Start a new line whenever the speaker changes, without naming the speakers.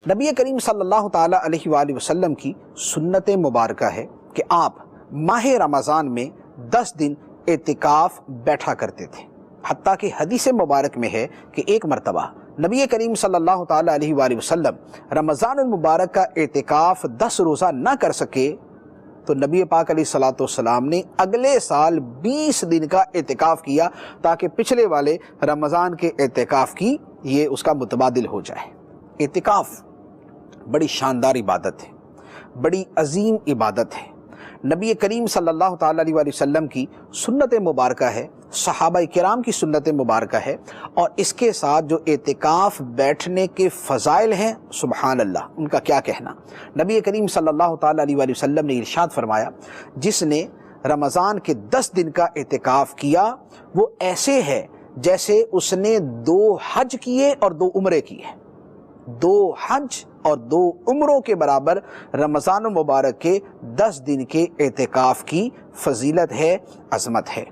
نبی کریم صلی اللہ تعالیٰ علیہ وآلہ وسلم کی سنت مبارکہ ہے کہ آپ ماہ رمضان میں 10 دن اعتکاف بیٹھا کرتے تھے، حتیٰ کہ حدیث مبارک میں ہے کہ ایک مرتبہ نبی کریم صلی اللہ تعالیٰ علیہ وآلہ وسلم رمضان المبارک کا اعتکاف 10 روزہ نہ کر سکے تو نبی پاک علیہ الصلوۃ والسلام نے اگلے سال 20 دن کا اعتکاف کیا تاکہ پچھلے والے رمضان کے اعتکاف کی یہ اس کا متبادل ہو جائے۔ اعتکاف بڑی شاندار عبادت ہے، بڑی عظیم عبادت ہے، نبی کریم صلی اللہ تعالیٰ علیہ وآلہ وسلم کی سنت مبارکہ ہے، صحابہ کرام کی سنت مبارکہ ہے، اور اس کے ساتھ جو اعتکاف بیٹھنے کے فضائل ہیں سبحان اللہ، ان کا کیا کہنا۔ نبی کریم صلی اللہ تعالیٰ علیہ وآلہ وسلم نے ارشاد فرمایا، جس نے رمضان کے 10 دن کا اعتکاف کیا وہ ایسے ہے جیسے اس نے 2 حج کیے اور 2 عمرے کیے، 2 حج اور 2 عمروں کے برابر رمضان المبارک کے 10 دن کے اعتکاف کی فضیلت ہے، عظمت ہے۔